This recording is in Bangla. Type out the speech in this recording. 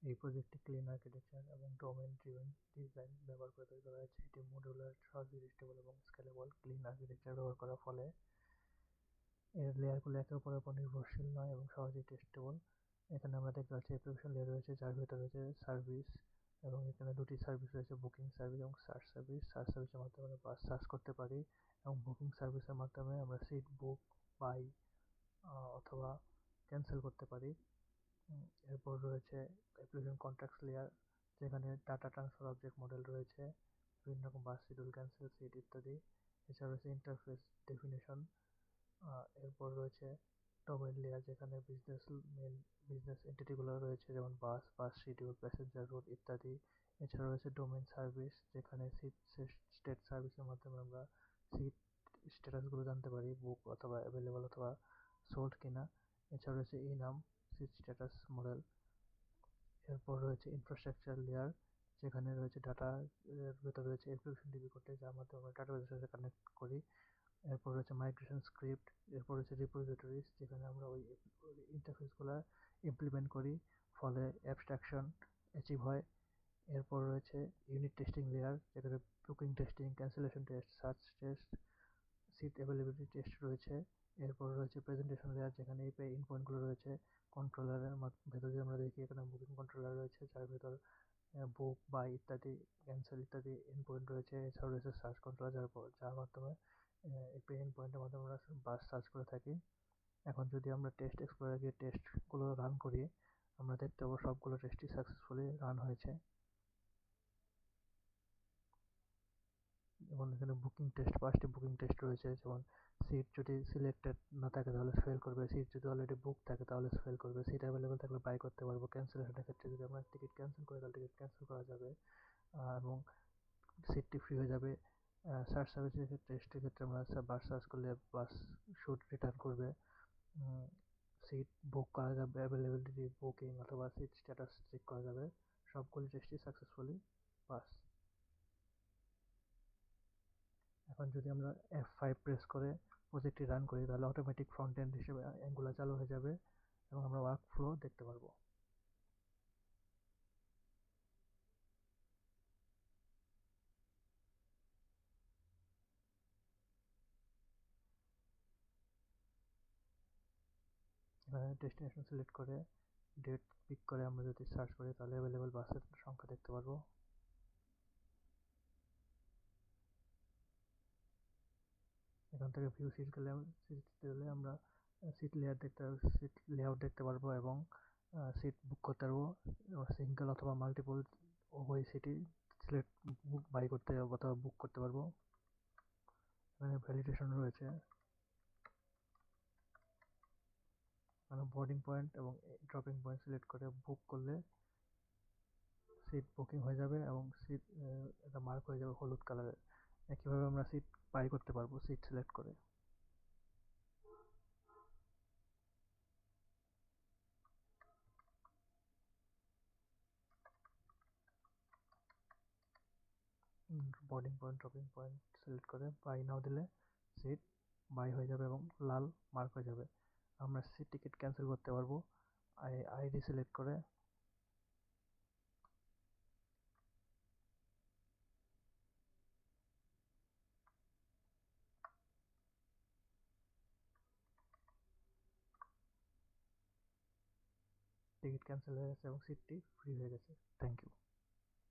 এই প্রজেক্টটি ক্লিন আর্কিটেকচার এবং ডোমেন ড্রিভেন ডিজাইন ব্যবহার করে তৈরি করা হয়েছে। এটি মডুলার, সহজে রিস্টেবল এবং স্কেলেবল। ক্লিন আর্কিটেকচার ব্যবহার করার ফলে এর লেয়ারগুলো একে অপরের উপর নির্ভরশীল নয় এবং সহজেই টেস্টেবল। এখানে আমরা দেখতে পাচ্ছি অ্যাপ্লিকেশন লেয়ার রয়েছে, যার ভিতরে রয়েছে সার্ভিস, এবং এখানে দুটি সার্ভিস রয়েছে, বুকিং সার্ভিস এবং সার্চ সার্ভিস। সার্চ সার্ভিসের মাধ্যমে আমরা বাস সার্চ করতে পারি এবং বুকিং সার্ভিসের মাধ্যমে আমরা সিট বুক, বাই অথবা ক্যান্সেল করতে পারি। এরপর রয়েছে অ্যাপ্লিকেশন কন্ট্রাক্টস লেয়ার, যেখানে ডাটা ট্রান্সফার অবজেক্ট মডেল রয়েছে, বিভিন্ন রকম বাস শিডিউল, ক্যান্সেল, সিট ইত্যাদি। এছাড়া রয়েছে ইন্টারফেস ডেফিনেশন। এরপর রয়েছে ডোমেইন লেয়ার, যেখানে মেন বিজনেস এন্টিটিগুলো রয়েছে, যেমন বাস, বাস শিডিউল, প্যাসেঞ্জার রুট ইত্যাদি। এছাড়া রয়েছে ডোমেইন সার্ভিস, যেখানে সিট স্টেট সার্ভিসের মাধ্যমে আমরা সিট স্ট্যাটাসগুলো জানতে পারি, বুক অথবা অ্যাভেলেবল অথবা সোল্ড কিনা। এছাড়া রয়েছে নাম, সিট স্ট্যাটাস মডেল। এরপর রয়েছে ইনফ্রাস্ট্রাকচার লেয়ার, যেখানে রয়েছে ডাটা, এর ভেতরে রয়েছে অ্যাপ্লিকেশন ডিবি কোড, যার মাধ্যমে আমরা ডাটাবেসের সাথে কানেক্ট করি। এরপর রয়েছে মাইগ্রেশন স্ক্রিপ্ট। এরপর রয়েছে রিপোজিটরিজ, যেখানে আমরা ওই ইন্টারফেসগুলো ইমপ্লিমেন্ট করি, ফলে অ্যাবস্ট্রাকশন অ্যাচিভ হয়। এরপর রয়েছে ইউনিট টেস্টিং লেয়ার, যেখানে booking testing, cancellation test, search test, seat availability test রয়েছে। এরপর রয়েছে প্রেজেন্টেশন লেয়ার, যেখানে এপিআই ইনপয়েন্টগুলো রয়েছে কন্ট্রোলারের ভেতর দিয়ে আমরা দেখি, এখানে বুকিং কন্ট্রোলার রয়েছে, যার ভেতর বুক, বাই ইত্যাদি, ক্যান্সেল ইত্যাদি এন্ডপয়েন্ট রয়েছে। এছাড়াও রয়েছে সার্চ কন্ট্রোলার, যার মাধ্যমে এপিআই এন্ডপয়েন্টের মাধ্যমে আমরা বাস সার্চ করে থাকি। এখন যদি আমরা টেস্ট এক্সপ্লোরে গিয়ে টেস্টগুলো রান করি, আমরা দেখতে পাবো সবগুলো টেস্টই সাকসেসফুলি রান হয়েছে। যেমন এখানে বুকিং টেস্ট, 5টি বুকিং টেস্ট রয়েছে। যেমন সিট যদি সিলেক্টেড না থাকে তাহলে ফেল করবে, সিট যদি অলরেডি বুক থাকে তাহলে ফেল করবে, সিট অ্যাভেলেবেল থাকলে বাই করতে পারবো। ক্যান্সেলেশনের ক্ষেত্রে যদি আমরা টিকিট ক্যান্সেল করি তাহলে টিকিট ক্যান্সেল করা যাবে এবং সিটটি ফ্রি হয়ে যাবে। সার্চ সার্ভিসের ক্ষেত্রে, টেস্টের ক্ষেত্রে আমরা বাস সার্চ করলে বাস শুট রিটার্ন করবে। সিট বুক করা যাবে, অ্যাভেলেবিলিটি বুকিং অথবা সিট স্ট্যাটাস চেক করা যাবে। সবগুলি টেস্টই সাকসেসফুলি পাস। এখন যদি আমরা F5 প্রেস করে প্রজেক্টটি রান করি, তাহলে অটোমেটিক ফ্রন্ট এন্ড হিসেবে অ্যাঙ্গুলার চালু হয়ে যাবে এবং আমরা ওয়ার্ক ফ্লো দেখতে পারবো। এখানে ডেস্টিনেশন সিলেক্ট করে ডেট পিক করে আমরা যদি সার্চ করি, তাহলে অ্যাভেলেবল বাসের সংখ্যা দেখতে পারবো। এখান থেকে ভিউ সিট গেলে আমরা সিট লেআউট দেখতে পারবো এবং সিট বুক করতে পারবো। সিঙ্গেল অথবা মাল্টিপল উভয় সিটই সিলেক্ট বাই করতে অথবা বুক করতে পারবো। এখানে ভ্যালিডেশন রয়েছে, এখানে বোর্ডিং পয়েন্ট এবং ড্রপিং পয়েন্ট সিলেক্ট করে বুক করলে সিট বুকিং হয়ে যাবে এবং সিট এটা মার্ক হয়ে যাবে হলুদ কালারের। একইভাবে আমরা সিট বাই করতে পারবো সিট সিলেক্ট করে। Boarding point, dropping point select করে বাই নাও দিলে সিট বাই হয়ে যাবে এবং লাল মার্ক হয়ে যাবে। আমরা সিট টিকিট ক্যান্সেল করতে পারবো আইডি সিলেক্ট করে। টিকিট ক্যান্সেল হয়ে গেছে এবং সিটটি ফ্রি হয়ে গেছে। Thank you.